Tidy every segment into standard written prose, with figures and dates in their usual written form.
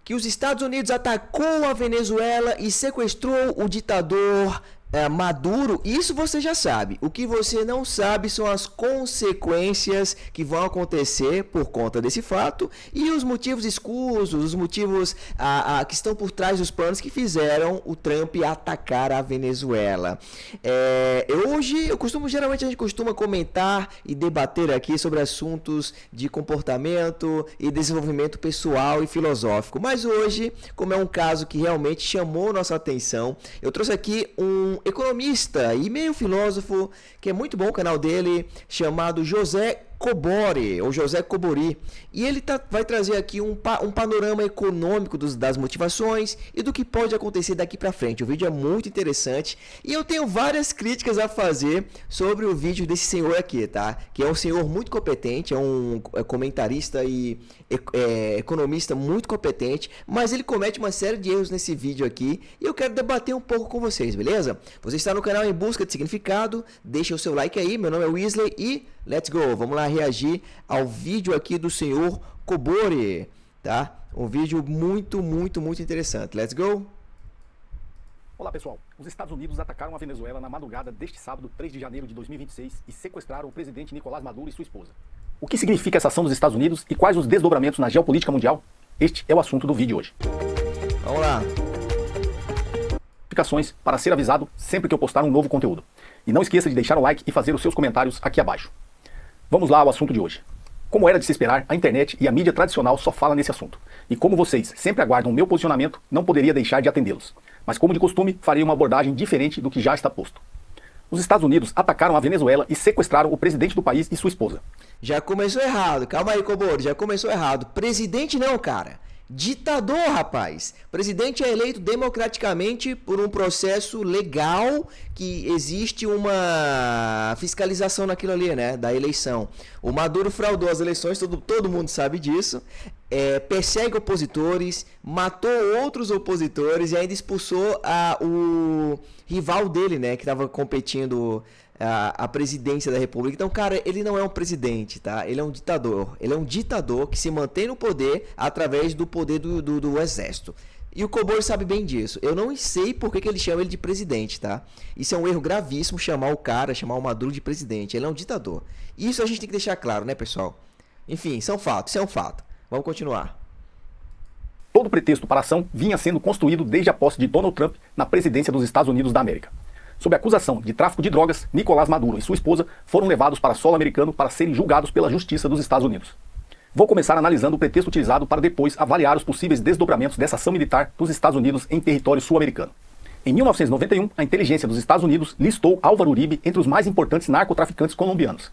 que os Estados Unidos atacou a Venezuela e sequestrou o ditador Maduro, isso você já sabe. O que você não sabe são as consequências que vão acontecer por conta desse fato e os motivos escusos, os motivos que estão por trás dos planos que fizeram o Trump atacar a Venezuela. Geralmente a gente costuma comentar e debater aqui sobre assuntos de comportamento e desenvolvimento pessoal e filosófico, mas hoje, como é um caso que realmente chamou nossa atenção, eu trouxe aqui um economista e meio filósofo, que é muito bom o canal dele, chamado José Cobori, ou José Cobori, e ele vai trazer aqui um panorama econômico das motivações e do que pode acontecer daqui para frente. O vídeo é muito interessante e eu tenho várias críticas a fazer sobre o vídeo desse senhor aqui, tá? Que é um senhor muito competente, é um comentarista e economista muito competente, mas ele comete uma série de erros nesse vídeo aqui e eu quero debater um pouco com vocês, beleza? Você está no canal Em Busca de Significado, deixa o seu like aí, meu nome é Weasley e let's go, vamos lá reagir ao vídeo aqui do senhor Cobori, tá? Um vídeo muito interessante, let's go! Olá pessoal, os Estados Unidos atacaram a Venezuela na madrugada deste sábado, 3 de janeiro de 2026 e sequestraram o presidente Nicolás Maduro e sua esposa. O que significa essa ação dos Estados Unidos e quais os desdobramentos na geopolítica mundial? Este é o assunto do vídeo hoje. Vamos lá! Notificações para ser avisado sempre que eu postar um novo conteúdo. E não esqueça de deixar o like e fazer os seus comentários aqui abaixo. Vamos lá ao assunto de hoje. Como era de se esperar, a internet e a mídia tradicional só falam nesse assunto. E como vocês sempre aguardam o meu posicionamento, não poderia deixar de atendê-los. Mas como de costume, farei uma abordagem diferente do que já está posto. Os Estados Unidos atacaram a Venezuela e sequestraram o presidente do país e sua esposa. Já começou errado, calma aí, Cobori, já começou errado. Presidente não, cara. Ditador, rapaz. Presidente é eleito democraticamente por um processo legal que existe uma fiscalização naquilo ali, né? Da eleição. O Maduro fraudou as eleições, todo mundo sabe disso. Persegue opositores, matou outros opositores e ainda expulsou o rival dele, né? Que estava competindo a presidência da república. Então, cara, ele não é um presidente, tá? Ele é um ditador. Ele é um ditador que se mantém no poder através do poder do exército. E o Cobori sabe bem disso. Eu não sei por que ele chama ele de presidente, tá? Isso é um erro gravíssimo, chamar o Maduro de presidente. Ele é um ditador. Isso a gente tem que deixar claro, né, pessoal? Enfim, são fatos, isso é um fato. Vamos continuar. Todo o pretexto para a ação vinha sendo construído desde a posse de Donald Trump na presidência dos Estados Unidos da América. Sob acusação de tráfico de drogas, Nicolás Maduro e sua esposa foram levados para solo americano para serem julgados pela Justiça dos Estados Unidos. Vou começar analisando o pretexto utilizado para depois avaliar os possíveis desdobramentos dessa ação militar dos Estados Unidos em território sul-americano. Em 1991, a inteligência dos Estados Unidos listou Álvaro Uribe entre os mais importantes narcotraficantes colombianos.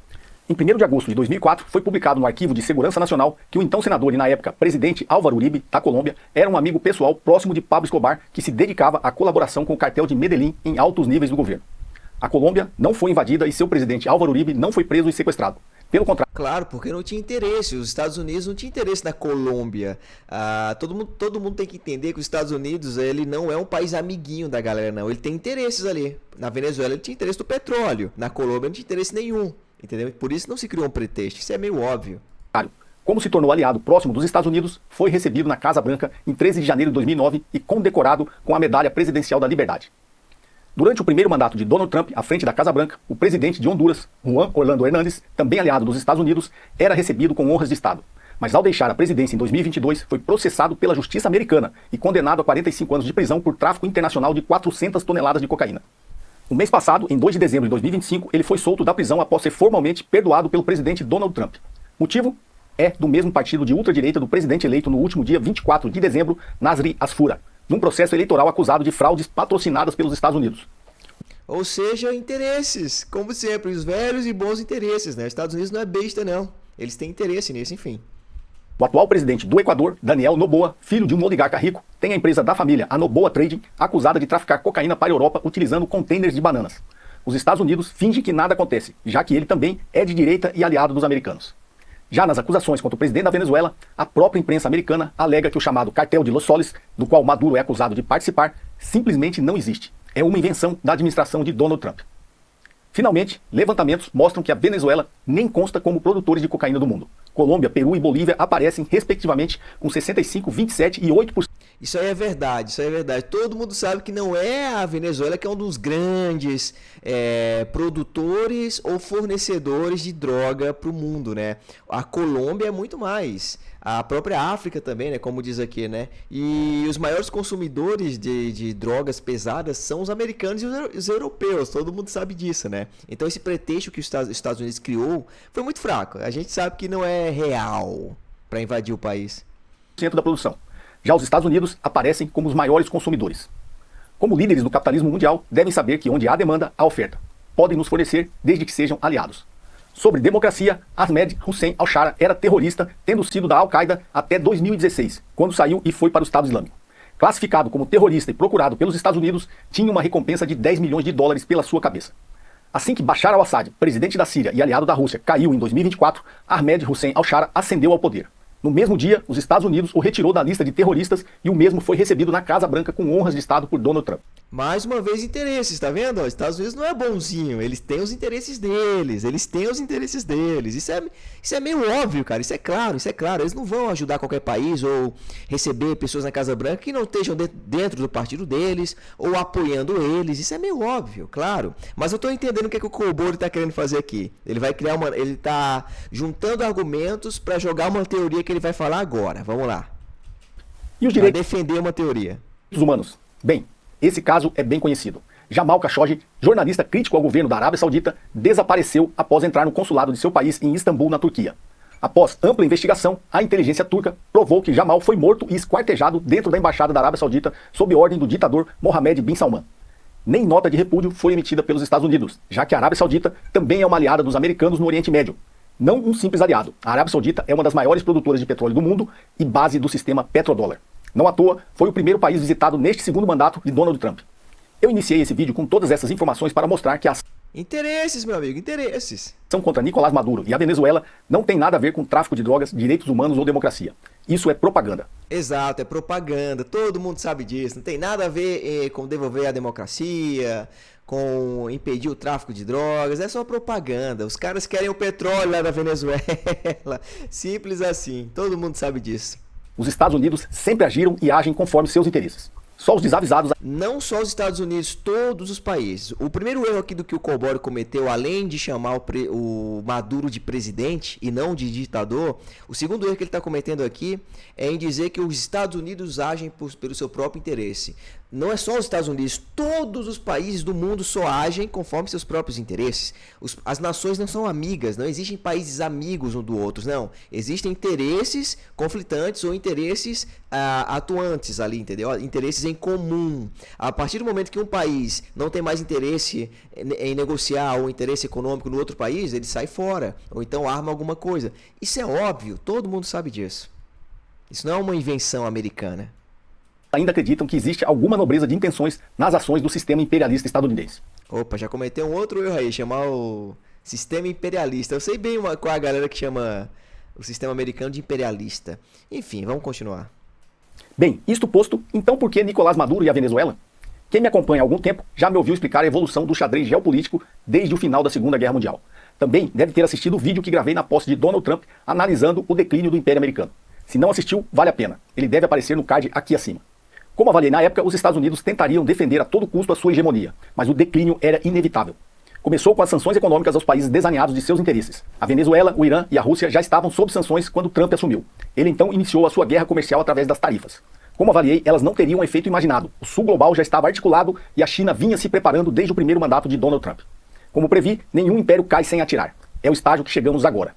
Em 1º de agosto de 2004, foi publicado no Arquivo de Segurança Nacional que o então senador e na época presidente Álvaro Uribe, da Colômbia, era um amigo pessoal próximo de Pablo Escobar que se dedicava à colaboração com o cartel de Medellín em altos níveis do governo. A Colômbia não foi invadida e seu presidente Álvaro Uribe não foi preso e sequestrado. Pelo contrário. Claro, porque não tinha interesse. Os Estados Unidos não tinham interesse na Colômbia. Todo mundo tem que entender que os Estados Unidos ele não é um país amiguinho da galera, não. Ele tem interesses ali. Na Venezuela ele tinha interesse do petróleo. Na Colômbia não tinha interesse nenhum. Entendeu? Por isso não se criou um pretexto. Isso é meio óbvio. Como se tornou aliado próximo dos Estados Unidos, foi recebido na Casa Branca em 13 de janeiro de 2009 e condecorado com a Medalha Presidencial da Liberdade. Durante o primeiro mandato de Donald Trump à frente da Casa Branca, o presidente de Honduras, Juan Orlando Hernández, também aliado dos Estados Unidos, era recebido com honras de Estado. Mas ao deixar a presidência em 2022, foi processado pela justiça americana e condenado a 45 anos de prisão por tráfico internacional de 400 toneladas de cocaína. No mês passado, em 2 de dezembro de 2025, ele foi solto da prisão após ser formalmente perdoado pelo presidente Donald Trump. Motivo? É do mesmo partido de ultradireita do presidente eleito no último dia 24 de dezembro, Nasri Asfura, num processo eleitoral acusado de fraudes patrocinadas pelos Estados Unidos. Ou seja, interesses, como sempre, os velhos e bons interesses, né? Os Estados Unidos não é besta, não. Eles têm interesse nisso, enfim. O atual presidente do Equador, Daniel Noboa, filho de um oligarca rico, tem a empresa da família, a Noboa Trading, acusada de traficar cocaína para a Europa utilizando containers de bananas. Os Estados Unidos fingem que nada acontece, já que ele também é de direita e aliado dos americanos. Já nas acusações contra o presidente da Venezuela, a própria imprensa americana alega que o chamado Cartel de Los Soles, do qual Maduro é acusado de participar, simplesmente não existe. É uma invenção da administração de Donald Trump. Finalmente, levantamentos mostram que a Venezuela nem consta como produtores de cocaína do mundo. Colômbia, Peru e Bolívia aparecem, respectivamente, com 65%, 27% e 8%. Isso aí é verdade, isso aí é verdade. Todo mundo sabe que não é a Venezuela que é um dos grandes produtores ou fornecedores de droga para o mundo, né? A Colômbia é muito mais. A própria África também, né? Como diz aqui, né? E os maiores consumidores de drogas pesadas são os americanos e os europeus. Todo mundo sabe disso, né? Então esse pretexto que os Estados Unidos criou foi muito fraco. A gente sabe que não é real para invadir o país. Da produção. Já os Estados Unidos aparecem como os maiores consumidores. Como líderes do capitalismo mundial, devem saber que onde há demanda, há oferta. Podem nos fornecer desde que sejam aliados. Sobre democracia, Ahmed Hussein al-Shara era terrorista, tendo sido da Al-Qaeda até 2016, quando saiu e foi para o Estado Islâmico. Classificado como terrorista e procurado pelos Estados Unidos, tinha uma recompensa de 10 milhões de dólares pela sua cabeça. Assim que Bashar al-Assad, presidente da Síria e aliado da Rússia, caiu em 2024, Ahmed Hussein al-Shara ascendeu ao poder. No mesmo dia, os Estados Unidos o retirou da lista de terroristas e o mesmo foi recebido na Casa Branca com honras de Estado por Donald Trump. Mais uma vez, interesses, tá vendo? Os Estados Unidos não é bonzinho, eles têm os interesses deles, Isso é meio óbvio, cara, isso é claro. Eles não vão ajudar qualquer país ou receber pessoas na Casa Branca que não estejam dentro do partido deles ou apoiando eles, isso é meio óbvio, claro. Mas eu tô entendendo o que o Cobori tá querendo fazer aqui. Ele tá juntando argumentos para jogar uma teoria que ele vai falar agora. Vamos lá. E os direitos defender uma teoria humanos? Bem, esse caso é bem conhecido. Jamal Khashoggi, jornalista crítico ao governo da Arábia Saudita, desapareceu após entrar no consulado de seu país em Istambul, na Turquia. Após ampla investigação, a inteligência turca provou que Jamal foi morto e esquartejado dentro da embaixada da Arábia Saudita sob ordem do ditador Mohammed bin Salman. Nem nota de repúdio foi emitida pelos Estados Unidos, já que a Arábia Saudita também é uma aliada dos americanos no Oriente Médio. Não um simples aliado. A Arábia Saudita é uma das maiores produtoras de petróleo do mundo e base do sistema petrodólar. Não à toa, foi o primeiro país visitado neste segundo mandato de Donald Trump. Eu iniciei esse vídeo com todas essas informações para mostrar que a interesses, meu amigo, interesses. ação contra Nicolás Maduro e a Venezuela não tem nada a ver com tráfico de drogas, direitos humanos ou democracia. Isso é propaganda. Exato, é propaganda. Todo mundo sabe disso. Não tem nada a ver com devolver a democracia, com impedir o tráfico de drogas. É só propaganda. Os caras querem o petróleo lá da Venezuela. Simples assim. Todo mundo sabe disso. Os Estados Unidos sempre agiram e agem conforme seus interesses. Só os desavisados... Não só os Estados Unidos, todos os países. O primeiro erro aqui do que o Cobori cometeu, além de chamar o Maduro de presidente e não de ditador, o segundo erro que ele está cometendo aqui é em dizer que os Estados Unidos agem pelo seu próprio interesse. Não é só os Estados Unidos, todos os países do mundo só agem conforme seus próprios interesses. As nações não são amigas, não existem países amigos um do outro, não. Existem interesses conflitantes ou interesses atuantes ali, entendeu? Interesses em comum. A partir do momento que um país não tem mais interesse em negociar ou interesse econômico no outro país, ele sai fora, ou então arma alguma coisa. Isso é óbvio, todo mundo sabe disso. Isso não é uma invenção americana. Ainda acreditam que existe alguma nobreza de intenções nas ações do sistema imperialista estadunidense. Opa, já cometeu um outro erro aí, chamar o sistema imperialista. Eu sei bem qual é a galera que chama o sistema americano de imperialista. Enfim, vamos continuar. Bem, isto posto, então por que Nicolás Maduro e a Venezuela? Quem me acompanha há algum tempo já me ouviu explicar a evolução do xadrez geopolítico desde o final da Segunda Guerra Mundial. Também deve ter assistido o vídeo que gravei na posse de Donald Trump analisando o declínio do Império Americano. Se não assistiu, vale a pena. Ele deve aparecer no card aqui acima. Como avaliei na época, os Estados Unidos tentariam defender a todo custo a sua hegemonia, mas o declínio era inevitável. Começou com as sanções econômicas aos países desalinhados de seus interesses. A Venezuela, o Irã e a Rússia já estavam sob sanções quando Trump assumiu. Ele então iniciou a sua guerra comercial através das tarifas. Como avaliei, elas não teriam o efeito imaginado. O sul global já estava articulado e a China vinha se preparando desde o primeiro mandato de Donald Trump. Como previ, nenhum império cai sem atirar. É o estágio que chegamos agora.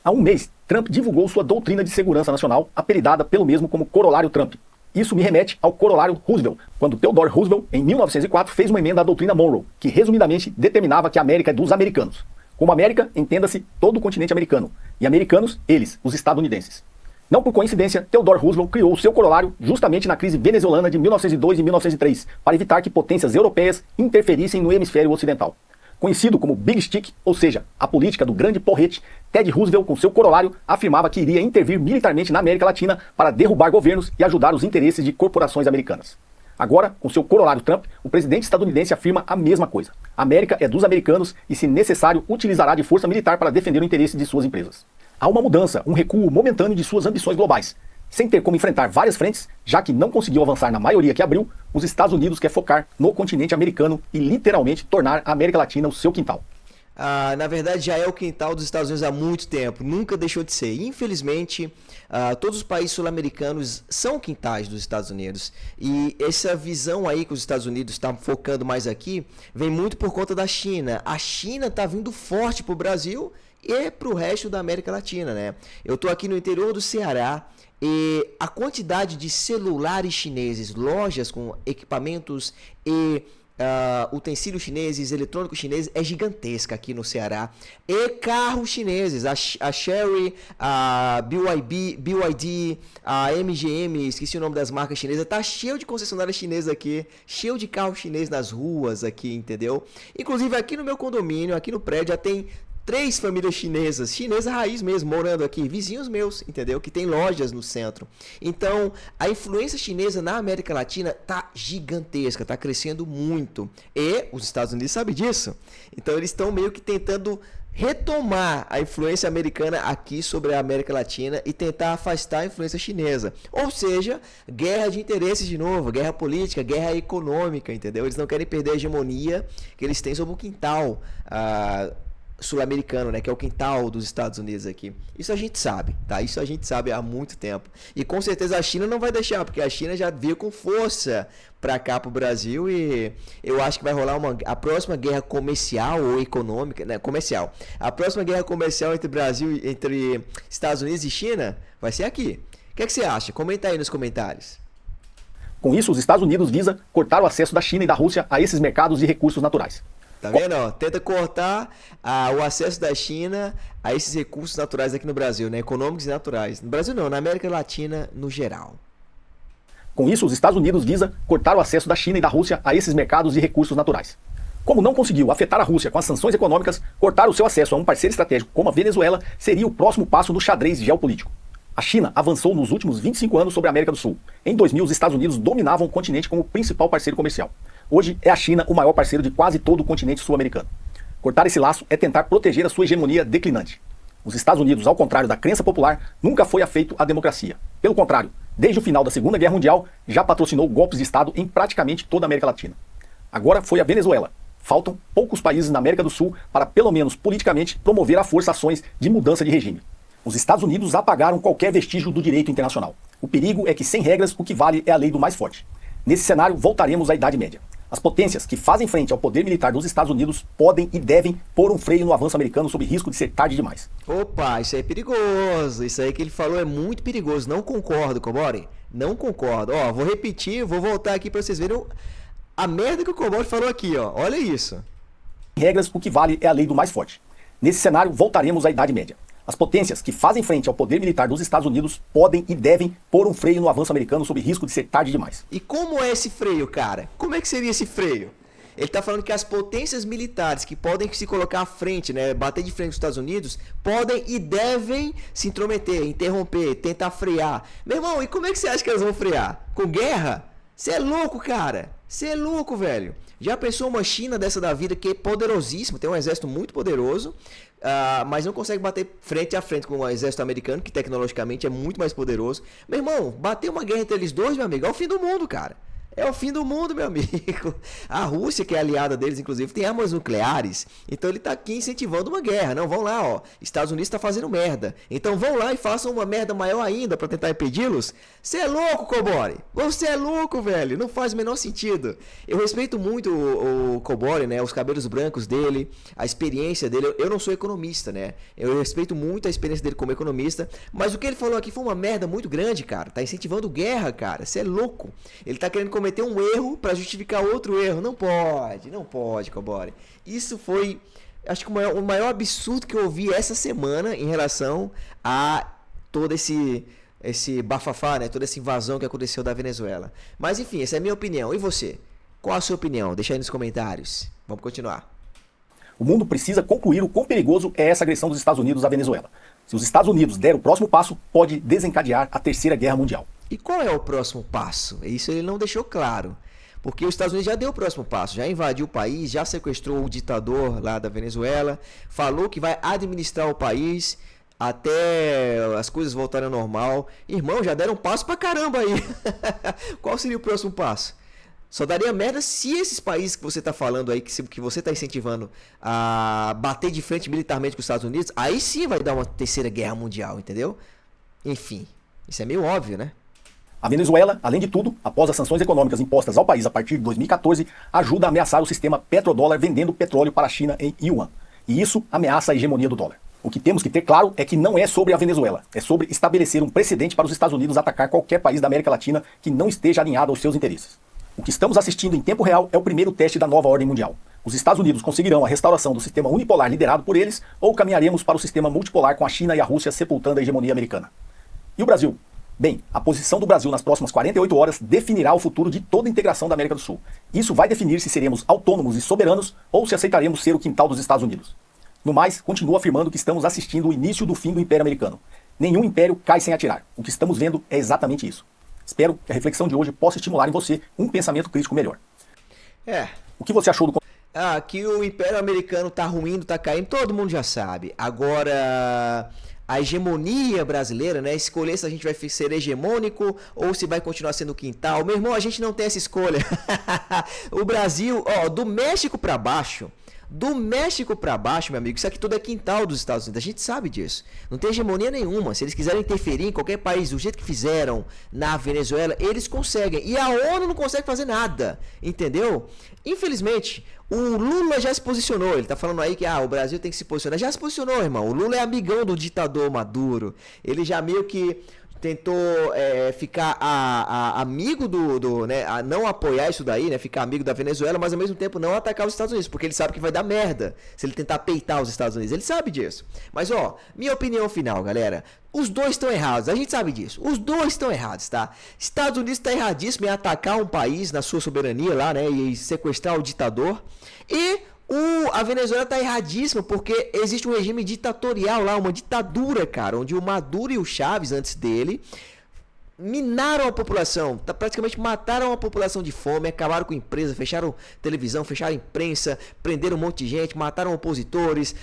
Há um mês, Trump divulgou sua doutrina de segurança nacional, apelidada pelo mesmo como Corolário Trump. Isso me remete ao Corolário Roosevelt, quando Theodore Roosevelt, em 1904, fez uma emenda à doutrina Monroe, que resumidamente determinava que a América é dos americanos. Como América, entenda-se todo o continente americano, e americanos, eles, os estadunidenses. Não por coincidência, Theodore Roosevelt criou o seu corolário justamente na crise venezuelana de 1902 e 1903, para evitar que potências europeias interferissem no hemisfério ocidental. Conhecido como Big Stick, ou seja, a política do grande porrete, Ted Roosevelt, com seu corolário, afirmava que iria intervir militarmente na América Latina para derrubar governos e ajudar os interesses de corporações americanas. Agora, com seu corolário Trump, o presidente estadunidense afirma a mesma coisa. A América é dos americanos e, se necessário, utilizará de força militar para defender o interesse de suas empresas. Há uma mudança, um recuo momentâneo de suas ambições globais. Sem ter como enfrentar várias frentes, já que não conseguiu avançar na maioria que abriu, os Estados Unidos quer focar no continente americano e literalmente tornar a América Latina o seu quintal. Na verdade, já é o quintal dos Estados Unidos há muito tempo, nunca deixou de ser. Infelizmente, todos os países sul-americanos são quintais dos Estados Unidos. E essa visão aí que os Estados Unidos estão focando mais aqui, vem muito por conta da China. A China está vindo forte para o Brasil e para o resto da América Latina, né? Eu estou aqui no interior do Ceará. E a quantidade de celulares chineses, lojas com equipamentos e utensílios chineses, eletrônicos chineses, é gigantesca aqui no Ceará. E carros chineses, a Chery, a BYD, a MGM, esqueci o nome das marcas chinesas, tá cheio de concessionárias chinesas aqui, cheio de carros chineses nas ruas aqui, entendeu? Inclusive aqui no meu condomínio, aqui no prédio, já tem 3 famílias chinesas, chinesa raiz mesmo, morando aqui, vizinhos meus, entendeu? Que tem lojas no centro. Então, a influência chinesa na América Latina tá gigantesca, tá crescendo muito. E os Estados Unidos sabem disso. Então, eles estão meio que tentando retomar a influência americana aqui sobre a América Latina e tentar afastar a influência chinesa. Ou seja, guerra de interesses de novo, guerra política, guerra econômica, entendeu? Eles não querem perder a hegemonia que eles têm sobre o quintal sul-americano, né, que é o quintal dos Estados Unidos aqui. Isso a gente sabe, tá? Isso a gente sabe há muito tempo. E com certeza a China não vai deixar, porque a China já veio com força para cá, pro Brasil, e eu acho que vai rolar a próxima guerra comercial ou econômica, né, comercial. A próxima guerra comercial entre Estados Unidos e China vai ser aqui. O que é que você acha? Comenta aí nos comentários. Com isso, os Estados Unidos visa cortar o acesso da China e da Rússia a esses mercados e recursos naturais. Tá vendo? Tenta cortar o acesso da China a esses recursos naturais aqui no Brasil, né? Econômicos e naturais. No Brasil não, na América Latina no geral. Com isso, os Estados Unidos visa cortar o acesso da China e da Rússia a esses mercados e recursos naturais. Como não conseguiu afetar a Rússia com as sanções econômicas, cortar o seu acesso a um parceiro estratégico como a Venezuela seria o próximo passo no xadrez geopolítico. A China avançou nos últimos 25 anos sobre a América do Sul. Em 2000, os Estados Unidos dominavam o continente como principal parceiro comercial. Hoje é a China o maior parceiro de quase todo o continente sul-americano. Cortar esse laço é tentar proteger a sua hegemonia declinante. Os Estados Unidos, ao contrário da crença popular, nunca foi afeito à democracia. Pelo contrário, desde o final da Segunda Guerra Mundial, já patrocinou golpes de Estado em praticamente toda a América Latina. Agora foi a Venezuela. Faltam poucos países na América do Sul para, pelo menos politicamente, promover à força ações de mudança de regime. Os Estados Unidos apagaram qualquer vestígio do direito internacional. O perigo é que, sem regras, o que vale é a lei do mais forte. Nesse cenário, voltaremos à Idade Média. As potências que fazem frente ao poder militar dos Estados Unidos podem e devem pôr um freio no avanço americano sob risco de ser tarde demais. Opa, isso aí é perigoso. Isso aí que ele falou é muito perigoso. Não concordo, Cobori. Não concordo. Ó, vou repetir, vou voltar aqui para vocês verem a merda que o Cobori falou aqui, ó. Olha isso. Em regras, o que vale é a lei do mais forte. Nesse cenário, voltaremos à Idade Média. As potências que fazem frente ao poder militar dos Estados Unidos podem e devem pôr um freio no avanço americano sob risco de ser tarde demais. E como é esse freio, cara? Como é que seria esse freio? Ele está falando que as potências militares que podem se colocar à frente, né, bater de frente com os Estados Unidos, podem e devem se intrometer, interromper, tentar frear. Meu irmão, e como é que você acha que elas vão frear? Com guerra? Você é louco, cara. Você é louco, velho. Já pensou uma China dessa da vida que é poderosíssima, tem um exército muito poderoso, mas não consegue bater frente a frente com o exército americano, que tecnologicamente é muito mais poderoso. Meu irmão, bater uma guerra entre eles dois, meu amigo, é o fim do mundo, cara. É o fim do mundo, meu amigo. A Rússia, que é aliada deles, inclusive, tem armas nucleares. Então ele tá aqui incentivando uma guerra. Não, vão lá, ó. Estados Unidos tá fazendo merda. Então vão lá e façam uma merda maior ainda pra tentar impedi-los. Você é louco, Cobori. Você é louco, velho. Não faz o menor sentido. Eu respeito muito o Cobori, né? Os cabelos brancos dele, a experiência dele. Eu não sou economista, né? Eu respeito muito a experiência dele como economista. Mas o que ele falou aqui foi uma merda muito grande, cara. Tá incentivando guerra, cara. Você é louco. Ele tá querendo cometer um erro para justificar outro erro. Não pode, Cobori. Isso foi, acho que o maior absurdo que eu ouvi essa semana em relação a todo esse bafafá, né? Toda essa invasão que aconteceu da Venezuela. Mas enfim, essa é a minha opinião. E você? Qual a sua opinião? Deixa aí nos comentários. Vamos continuar. O mundo precisa concluir o quão perigoso é essa agressão dos Estados Unidos à Venezuela. Se os Estados Unidos der o próximo passo, pode desencadear a Terceira Guerra Mundial. E qual é o próximo passo? Isso ele não deixou claro. Porque os Estados Unidos já deu o próximo passo, já invadiu o país, já sequestrou o ditador lá da Venezuela, falou que vai administrar o país até as coisas voltarem ao normal. Irmão, já deram um passo pra caramba aí. Qual seria o próximo passo? Só daria merda se esses países que você tá falando aí, que você tá incentivando a bater de frente militarmente com os Estados Unidos, aí sim vai dar uma terceira guerra mundial, entendeu? Enfim, isso é meio óbvio, né? A Venezuela, além de tudo, após as sanções econômicas impostas ao país a partir de 2014, ajuda a ameaçar o sistema petrodólar vendendo petróleo para a China em yuan. E isso ameaça a hegemonia do dólar. O que temos que ter claro é que não é sobre a Venezuela, é sobre estabelecer um precedente para os Estados Unidos atacar qualquer país da América Latina que não esteja alinhado aos seus interesses. O que estamos assistindo em tempo real é o primeiro teste da nova ordem mundial. Os Estados Unidos conseguirão a restauração do sistema unipolar liderado por eles, ou caminharemos para o sistema multipolar com a China e a Rússia sepultando a hegemonia americana. E o Brasil? Bem, a posição do Brasil nas próximas 48 horas definirá o futuro de toda a integração da América do Sul. Isso vai definir se seremos autônomos e soberanos ou se aceitaremos ser o quintal dos Estados Unidos. No mais, continuo afirmando que estamos assistindo o início do fim do Império Americano. Nenhum império cai sem atirar. O que estamos vendo é exatamente isso. Espero que a reflexão de hoje possa estimular em você um pensamento crítico melhor. O que você achou do... Que o Império Americano tá ruindo, tá caindo, todo mundo já sabe. Agora, a hegemonia brasileira, né? Escolher se a gente vai ser hegemônico ou se vai continuar sendo quintal. Meu irmão, a gente não tem essa escolha. O Brasil, do México pra baixo... Do México pra baixo, meu amigo, isso aqui tudo é quintal dos Estados Unidos. A gente sabe disso. Não tem hegemonia nenhuma. Se eles quiserem interferir em qualquer país do jeito que fizeram na Venezuela, eles conseguem. E a ONU não consegue fazer nada. Entendeu? Infelizmente, o Lula já se posicionou. Ele tá falando aí que o Brasil tem que se posicionar. Já se posicionou, irmão. O Lula é amigão do ditador Maduro. Ele já meio que tentou ficar amigo né, a não apoiar isso daí, né, ficar amigo da Venezuela, mas ao mesmo tempo não atacar os Estados Unidos, porque ele sabe que vai dar merda se ele tentar peitar os Estados Unidos. Ele sabe disso. Mas minha opinião final, galera, os dois estão errados, a gente sabe disso. Os dois estão errados, tá? Estados Unidos está erradíssimo em atacar um país na sua soberania lá, né, e sequestrar o ditador. E a Venezuela tá erradíssima porque existe um regime ditatorial lá, uma ditadura, cara, onde o Maduro e o Chávez, antes dele, minaram a população, praticamente mataram a população de fome, acabaram com empresa, fecharam televisão, fecharam imprensa, prenderam um monte de gente, mataram opositores,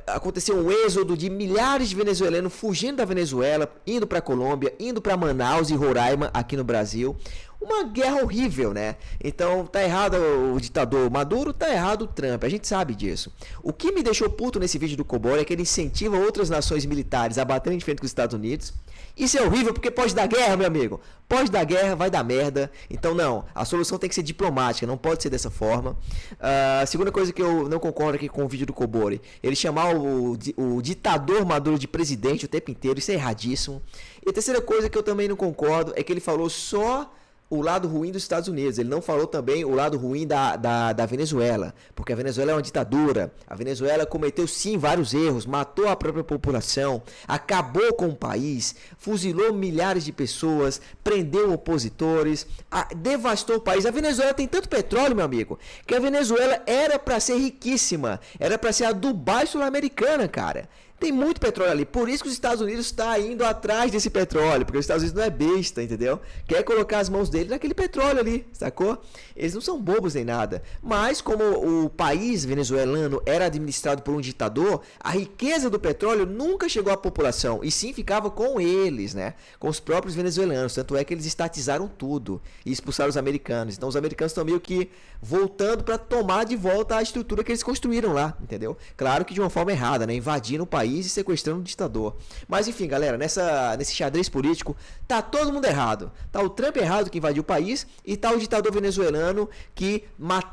aconteceu um êxodo de milhares de venezuelanos fugindo da Venezuela, indo para Colômbia, indo para Manaus e Roraima, aqui no Brasil. Uma guerra horrível, né? Então, tá errado o ditador Maduro, tá errado o Trump. A gente sabe disso. O que me deixou puto nesse vídeo do Cobori é que ele incentiva outras nações militares a baterem de frente com os Estados Unidos. Isso é horrível porque pode dar guerra, meu amigo. Pode dar guerra, vai dar merda. Então, não. A solução tem que ser diplomática, não pode ser dessa forma. A segunda coisa que eu não concordo aqui com o vídeo do Cobori, ele chamar o ditador Maduro de presidente o tempo inteiro, isso é erradíssimo. E a terceira coisa que eu também não concordo é que ele falou só o lado ruim dos Estados Unidos. Ele não falou também o lado ruim da Venezuela, porque a Venezuela é uma ditadura. A Venezuela cometeu sim vários erros, matou a própria população, acabou com o país, fuzilou milhares de pessoas, prendeu opositores, devastou o país. A Venezuela tem tanto petróleo, meu amigo, que a Venezuela era para ser riquíssima, era para ser a Dubai sul-americana, cara. Tem muito petróleo ali, por isso que os Estados Unidos estão indo atrás desse petróleo, porque os Estados Unidos não é besta, entendeu? Quer colocar as mãos dele naquele petróleo ali, sacou? Eles não são bobos nem nada, mas como o país venezuelano era administrado por um ditador, a riqueza do petróleo nunca chegou à população, e sim ficava com eles, né? Com os próprios venezuelanos, tanto é que eles estatizaram tudo e expulsaram os americanos. Então os americanos estão meio que voltando para tomar de volta a estrutura que eles construíram lá, entendeu? Claro que de uma forma errada, né? Invadindo o país e sequestrando o ditador. Mas enfim, galera, nesse xadrez político, tá todo mundo errado. Tá o Trump errado que invadiu o país e tá o ditador venezuelano que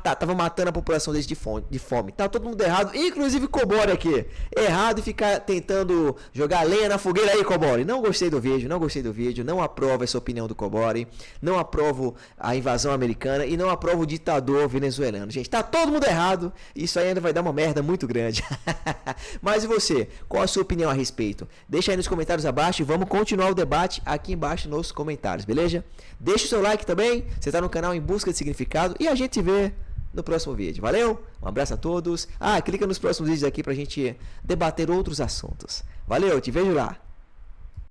tava matando a população deles de fome. Tá todo mundo errado, inclusive o Cobori aqui. Errado e ficar tentando jogar lenha na fogueira aí, Cobori. Não gostei do vídeo, não aprovo essa opinião do Cobori, não aprovo a invasão americana e não aprovo o ditador venezuelano. Gente, tá todo mundo errado e isso aí ainda vai dar uma merda muito grande. Mas e você? Qual a sua opinião a respeito? Deixa aí nos comentários abaixo e vamos continuar o debate aqui embaixo nos comentários, beleza? Deixa o seu like também, você está no canal Em Busca de Significado e a gente se vê no próximo vídeo. Valeu? Um abraço a todos. Clica nos próximos vídeos aqui pra gente debater outros assuntos. Valeu, te vejo lá.